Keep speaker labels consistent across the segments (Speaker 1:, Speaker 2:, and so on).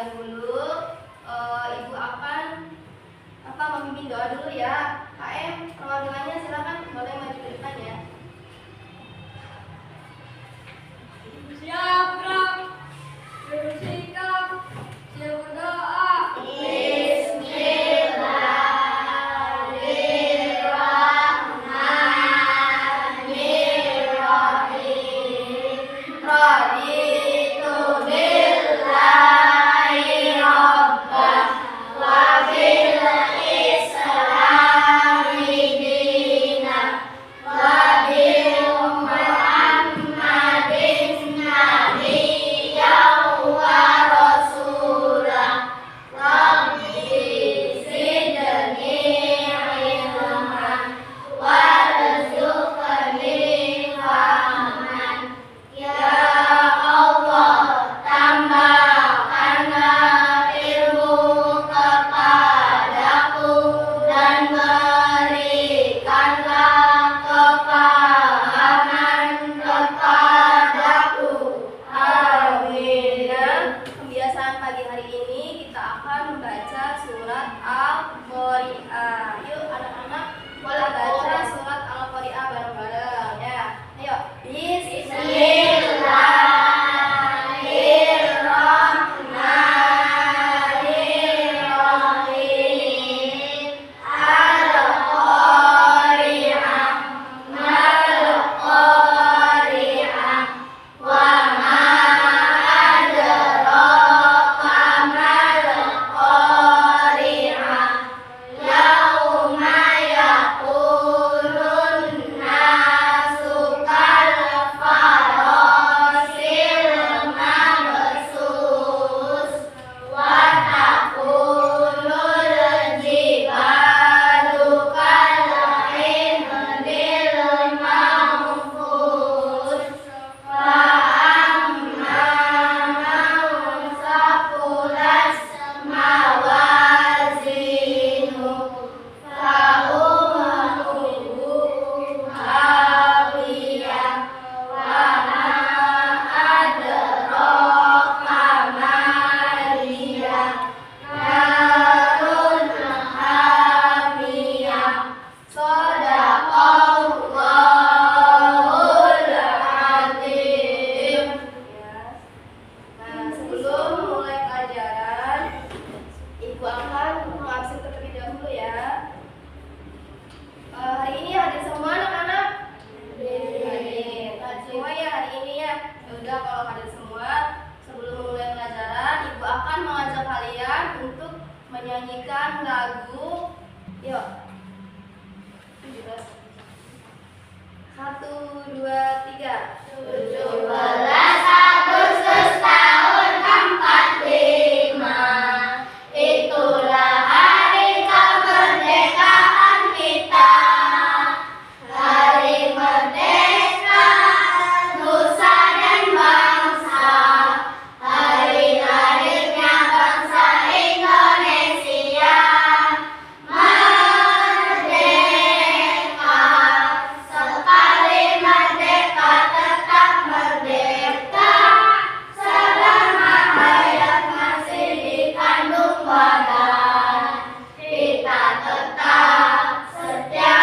Speaker 1: dahulu Ibu akan memimpin doa dulu ya. KM, perwakilannya silakan boleh maju ke depan ya.
Speaker 2: Siap, gerak. Bersikap. Siap berdoa.
Speaker 1: Menyanyikan lagu yuk 17 1, 2, 3 17 Agustus tahun 45 itulah hari kemerdekaan kita, hari merdeka nusa dan bangsa, hari lahirnya bangsa Indonesia. Merdeka, sekali merdeka tetap merdeka, selama hayat masih dikandung badan. Kita tetap setia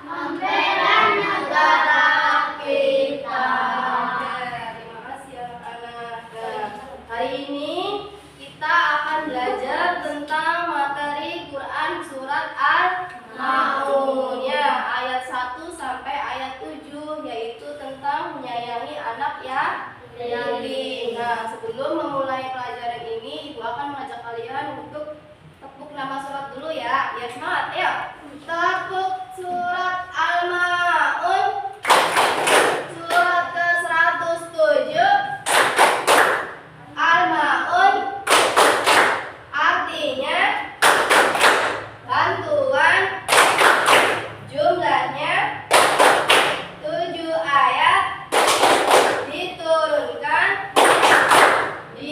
Speaker 1: membela negara kita. Terima kasih anak-anak. Hari ini kita akan belajar tentang materi Quran surat Al-Ma'un ya, ayat 1 sampai ayat 7, yaitu tentang menyayangi anak yatim. Nah, sebelum memulai pelajaran ini, Ibu akan mengajak kalian untuk tepuk nama surat dulu ya. Ya, semangat, ayo. Tepuk surat Al-Ma'un. Surat ke-107. Al-Ma'un artinya bantuan, jumlahnya 7 ayat, diturunkan di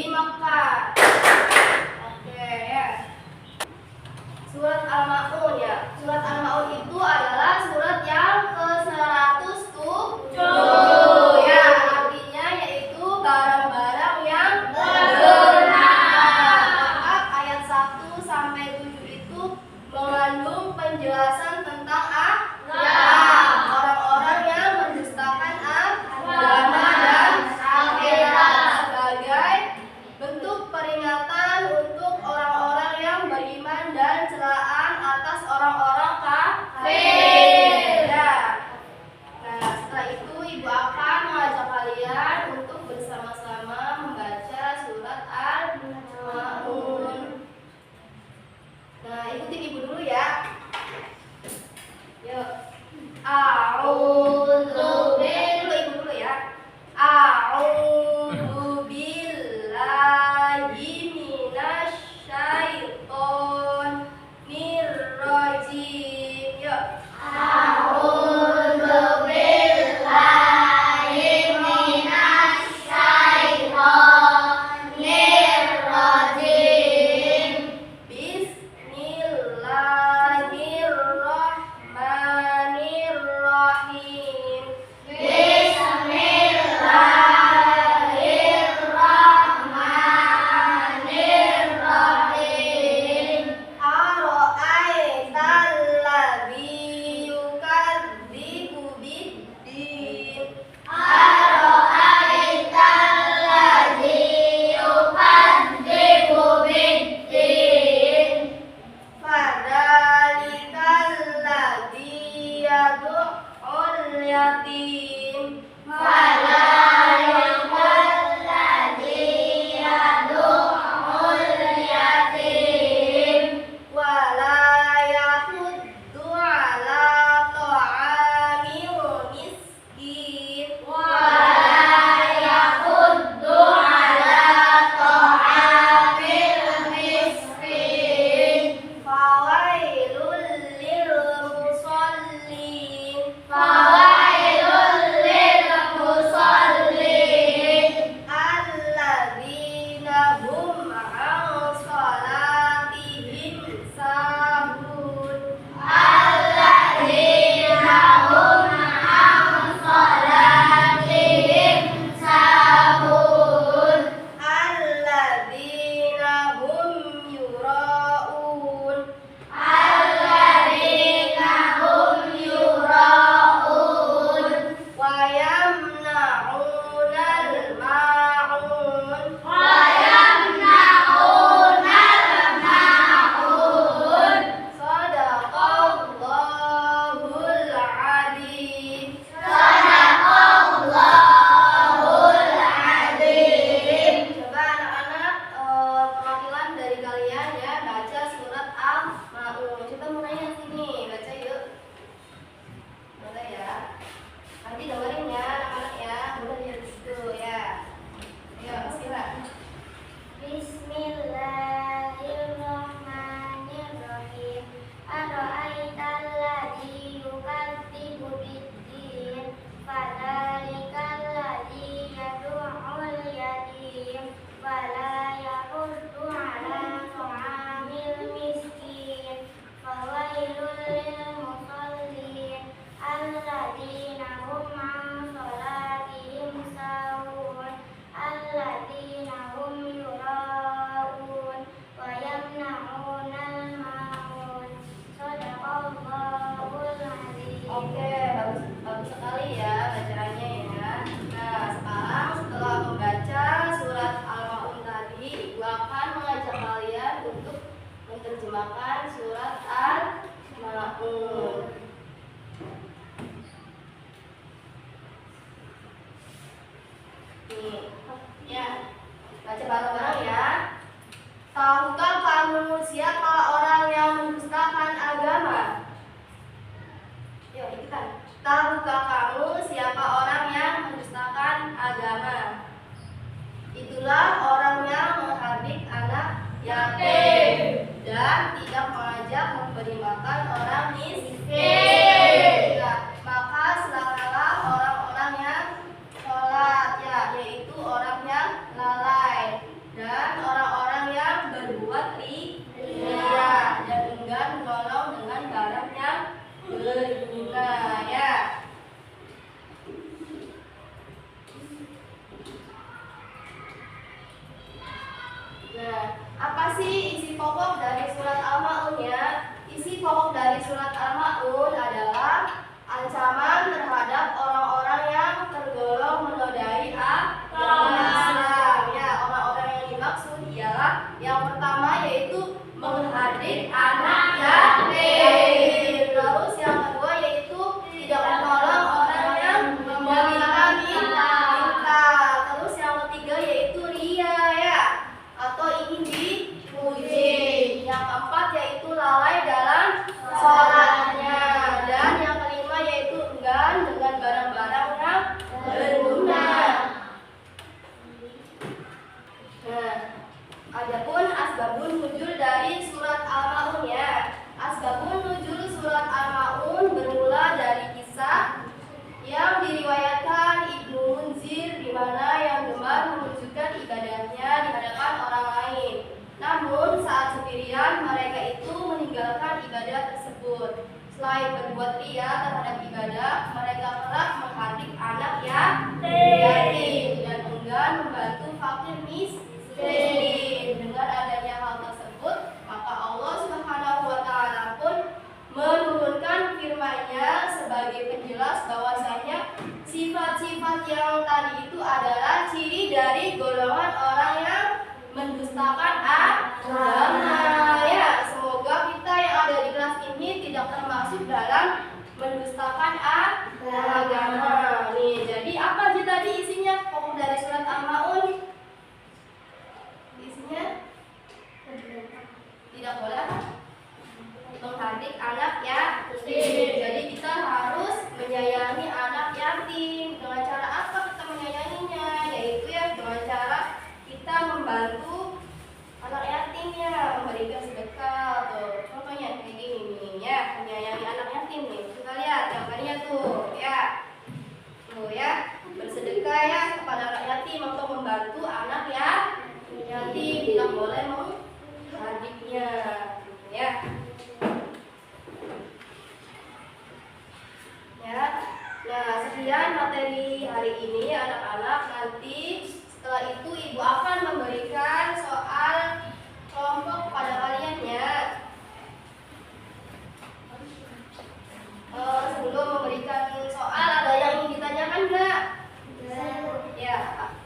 Speaker 1: Nih, ya, baca bareng-bareng ya. Tahukah kamu siapa orang yang mendustakan agama? Yuk ikutan. Tahukah kamu siapa orang yang mendustakan agama? Itulah orang yang menghardik anak yatim dan tidak mengajak memberi makan orang miskin. Nah, maka celakalah orang-orang yang sholat, ya, yaitu orang yang lalai dan orang-orang yang berbuat ria dan enggan menolong dengan barang yang berguna, ya. Nah, apa sih isi pokok dari surat Al-Ma'un ya? Isi pokok dari surat Al-Ma'un adalah ancaman terhadap orang-orang yang tergolong menodai agama Islam. Ya, orang-orang yang dimaksud ialah yang pertama yaitu menghardik anak yatim. Terus yang kedua yaitu tidak menolong orang yang meminta. Terus yang ketiga yaitu ria, ya, atau ingin dipuji. Yang keempat yaitu lalai dalam sholatnya. Dan yang kelima yaitu enggan dengan barang-barang yang berguna. Nah, adapun asbabun nuzul dari surat Al-Ma'un ya. Asbabun nuzul surat Al-Ma'un bermula dari kisah yang diriwayatkan Ibnu Munzir di mana yang gemar menunjukkan ibadahnya di hadapan orang lain. Namun saat sendirian mereka itu meninggalkan ibadah tersebut. Selain berbuat ria terhadap ibadah, mereka kerap menghardik anak yatim dan enggan membantu fakir miskin. Dengan adanya hal tersebut, maka Allah Subhanahu wa Ta'ala pun menurunkan firman-Nya sebagai penjelas bahwasanya sifat-sifat yang tadi itu adalah ciri dari golongan orang yang mendustakan agama. Ya, semoga kita yang ada di kelas ini tidak termasuk dalam mendustakan agama. Nih, jadi apa aja tadi isinya pokok dari surat Al-Ma'un? Isinya tidak boleh menghardik anak yatim. Jadi kita harus menyayangi anak yatim. Dengan cara apa kita menyayanginya? Yaitu ya dengan cara kita membantu anak yatimnya, memberikan sedekah tuh. Contohnya kayak gini nih ya, menyayangi anak yatim nih. Kita lihat gambarnya tuh ya. Tuh ya, bersedekah ya kepada anak yatim atau membantu anak yatim, tidak boleh menghardiknya. Ya. Ya. Nah, sekian materi hari ini anak-anak. Nanti setelah itu ibu akan memberikan soal kelompok kepada kalian ya. Sebelum memberikan soal ada yang ingin ditanyakan enggak? Ya.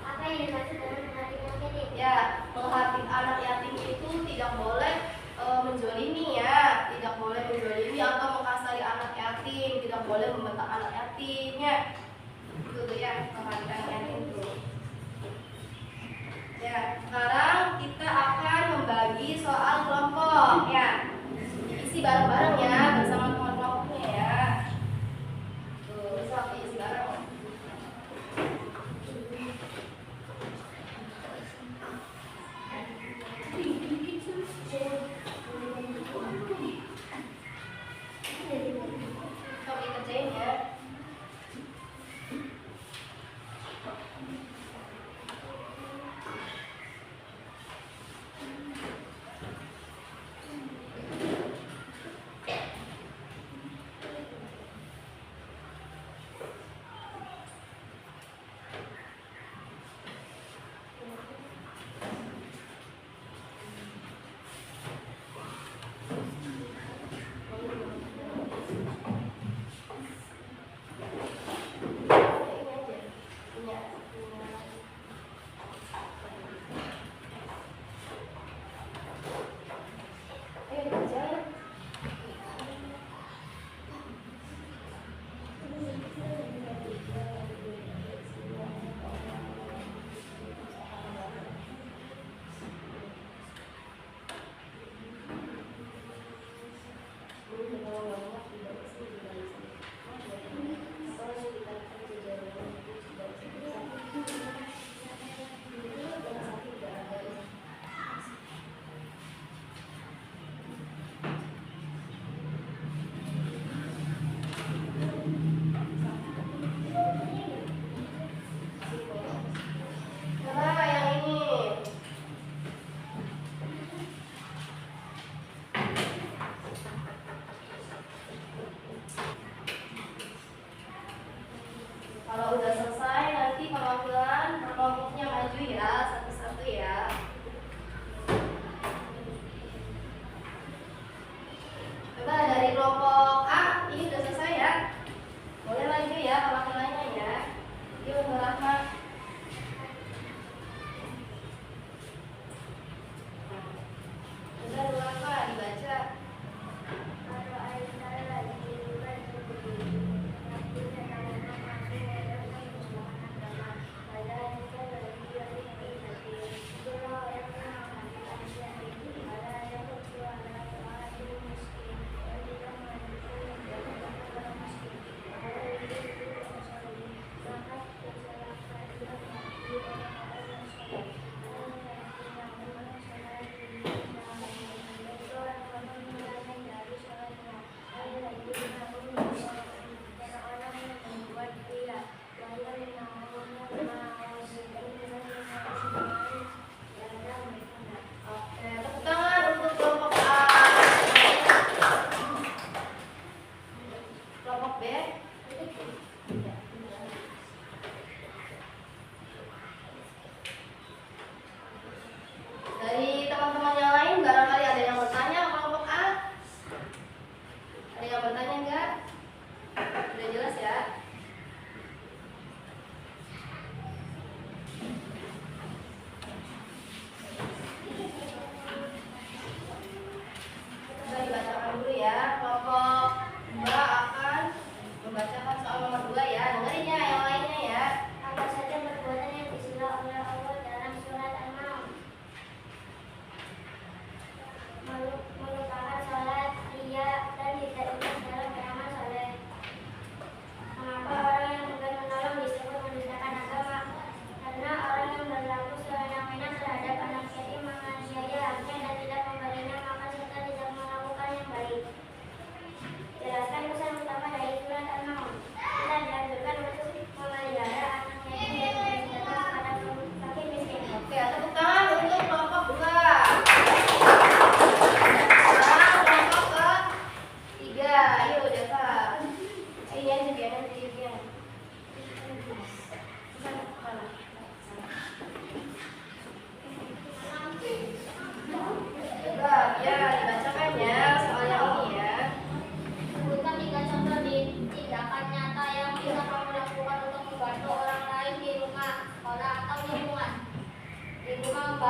Speaker 2: Apa yang dimaksud dengan menghardik anak yatim?
Speaker 1: Ya, menghardik anak yatim itu tidak boleh menzolimi ya, tidak boleh menzolimi atau mengkasari anak yatim, tidak boleh membentak anak yatim ya. Itu tuh ya, menghardik anak yatim itu. Ya, sekarang kita akan membagi soal kelompok ya. Diisi bareng-bareng ya bersama teman kelompoknya ya. Tuh, bisa diisi bareng. Coba dikerjain ya.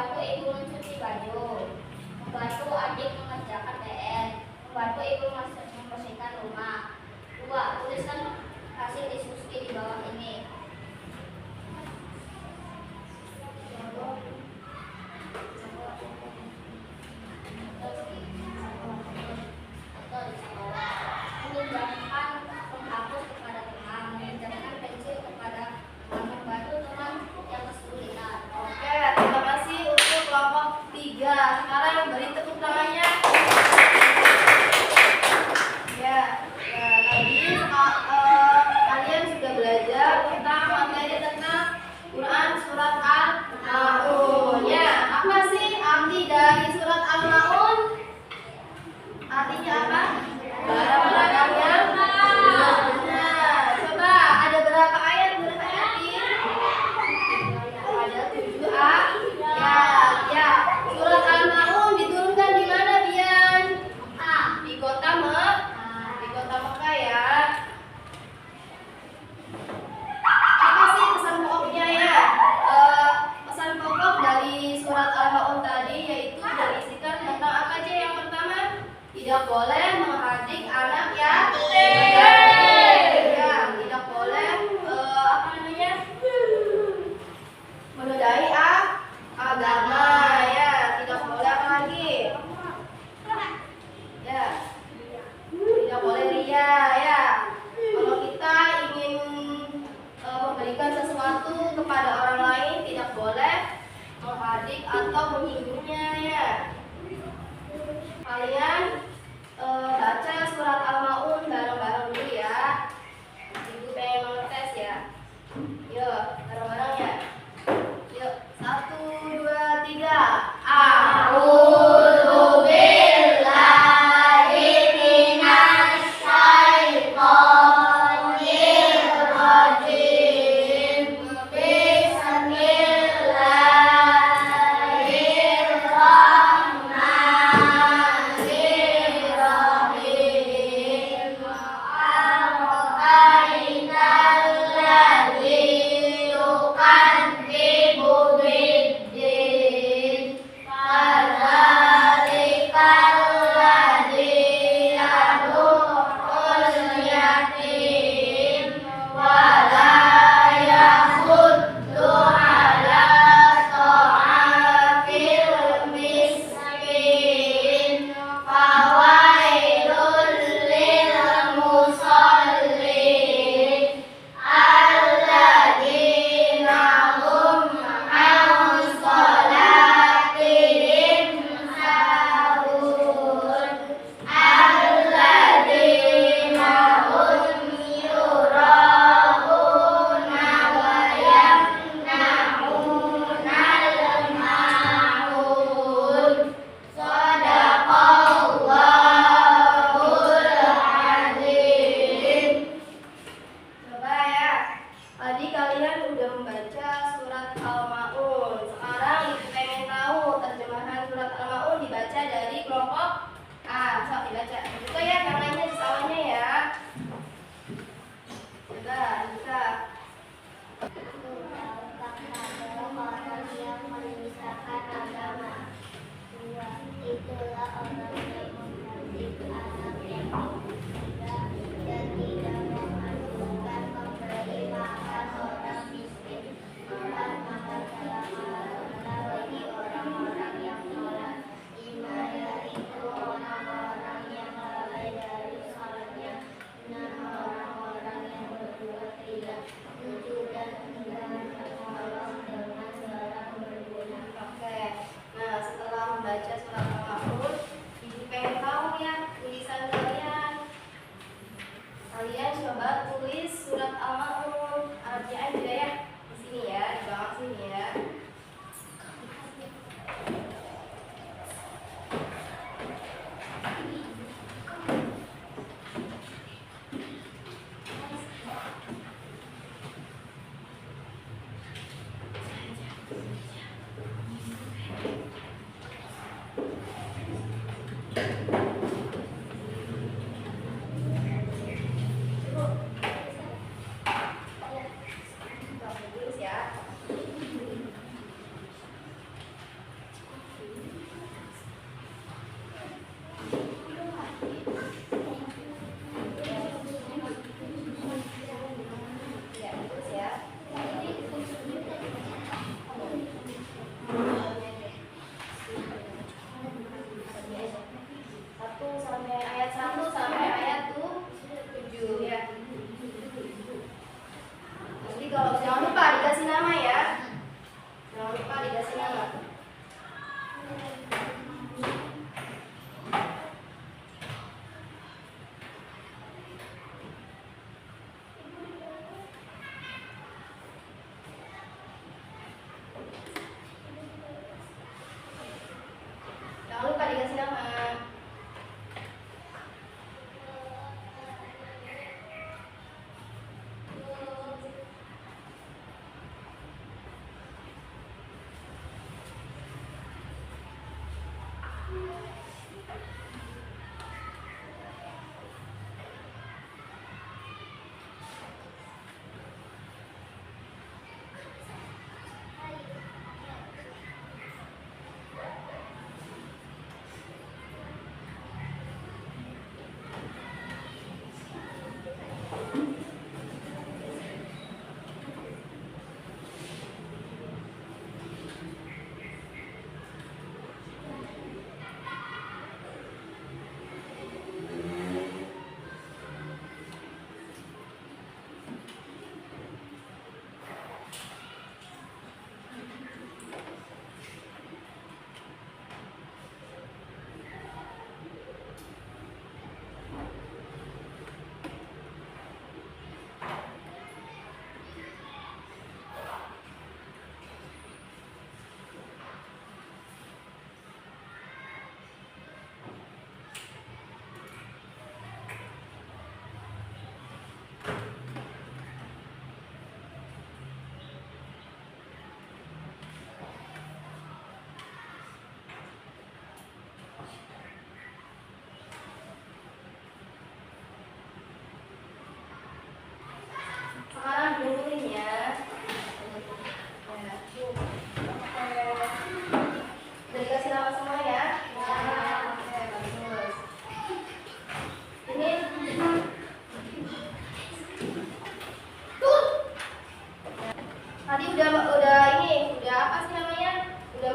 Speaker 2: membantu ibu mencuci baju, membantu adik mengerjakan PR, membantu ibu membersihkan rumah. 2. Tuliskan hasil diskusi di bawah ini. Meminjamkan penghapus kepada teman, meminjamkan pensil kepada teman, membantu teman yang kesulitan.
Speaker 1: Oke, terima kasih untuk kelompok 3. Sekarang beri tepuk tangannya. Ya, tadi kalian sudah belajar tentang materi tentang Quran surat Al-Maun. Ya, apa sih arti dari surat Al-Maun? Artinya apa? Barang-barang yang benar. Coba ada berapa ayat? Berapa ayat? Ada 7 ayat. Ya. Surat Al-Maun diturunkan di mana, Bian? Di kota Mekah ya. Apa sih pesan pokoknya ya? Pesan pokok dari surat Al-Maun tadi yaitu berisikan tentang apa aja? Yang pertama, tidak boleh menghardik anak yatim. Ya, tidak boleh menodai agama ya, tidak boleh apa lagi? Ya, tidak boleh ria ya. Kalau kita ingin memberikan sesuatu kepada orang lain, tidak boleh menghardik atau menyinggungnya ya. Kalian baca surat Al-Maun bareng-bareng dulu ya. Ibu pengen mengetes ya. Yuk, bareng-bareng ya. Yuk, 1, 2, 3. A'udzu billahi minasy syaithanir rajim. Bismillahirrahmanirrahim.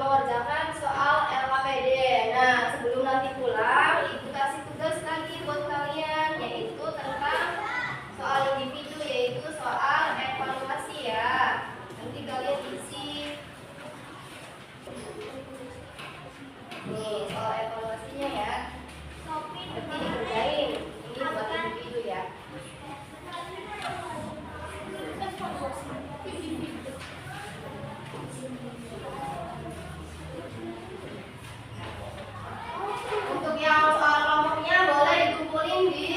Speaker 1: mengerjakan soal LKPD. Nah, sebelum nanti pulang, Ibu kasih tugas lagi buat kalian, yaitu tentang soal individu, yaitu soal evaluasi ya. Nanti kalian isi. Nih, soal evaluasinya ya. Nanti dikerjain. Ini buat individu ya. Untuk yang soal kelompoknya boleh dikumpulin di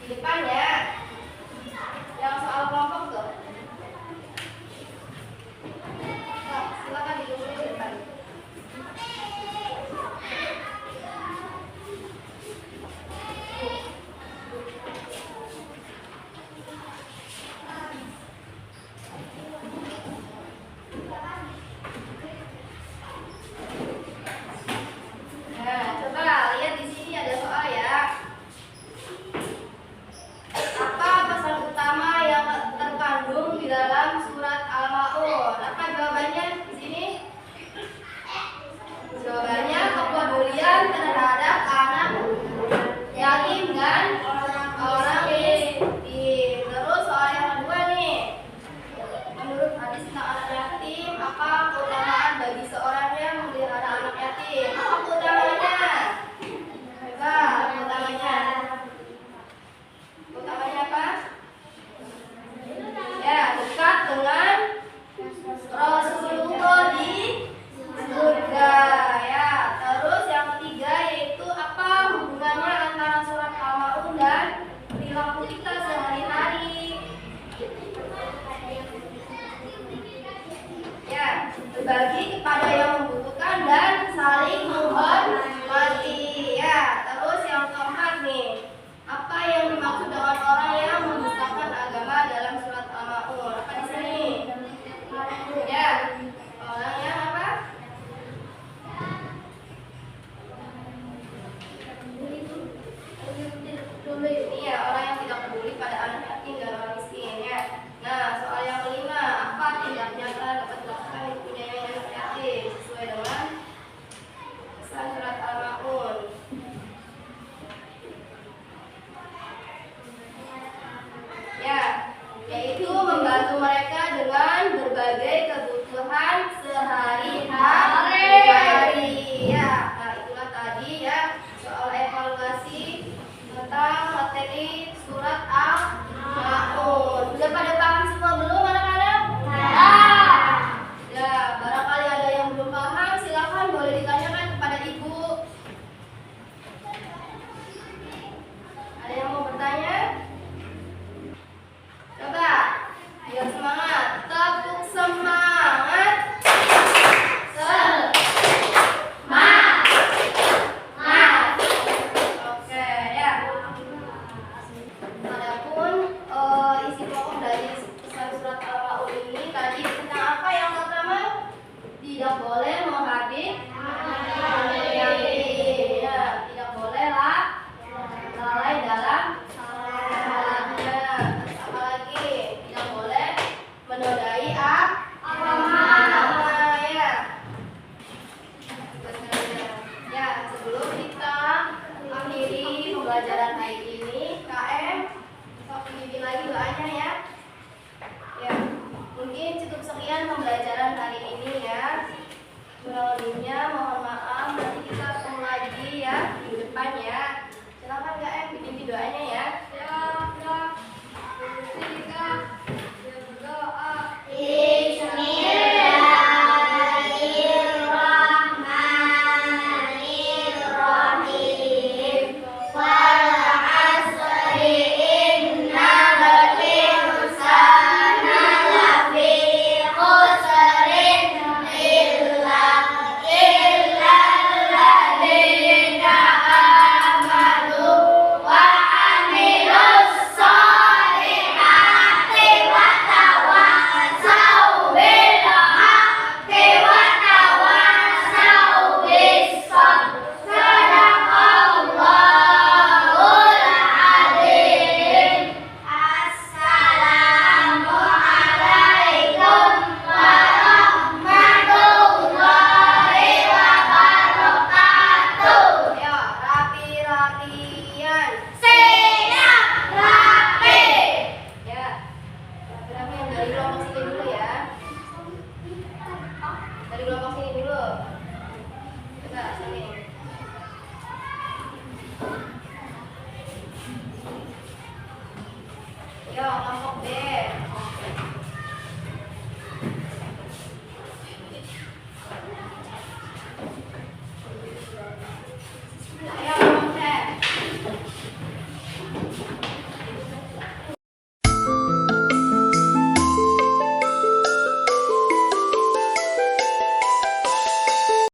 Speaker 1: depan ya. Yang soal kelompok tuh. Nah, silakan dikumpulin di depan. Nah, coba lihat di sini ada soal ya. Apa pesan utama yang terkandung di dalam surat Al-Maun? Apa jawabannya di sini? Jawabannya kepedulian terhadap anak yatim dan orang miskin. Terus soal yang kedua nih. Menurut hadis tentang anak yatim, apa keutamaan bagi seorang yang memelihara anak yatim? Apa keutamaannya? Coba keutamanya. Keutamanya apa? Ya, dekat dengan Rasulullah di surga ya. Terus yang ketiga yaitu apa hubungannya antara surat Al-Maun dan perilaku kita sehari-hari? Ya, berbagi kepada yang membutuhkan dan saling menghormati ya. Terus yang keempat nih, apa yang dimaksud dengan orang yang mendustakan agama dalam surat Al-Maun? Apa di sini? Ya, orang yang apa? Iya, orang yang tidak peduli pada anak yatim dan orang miskin ya. Nah, soal yang kelima, apa tindak nyata dapat dilakukan ibu penyayang anak yatim? Yo, kelompok B.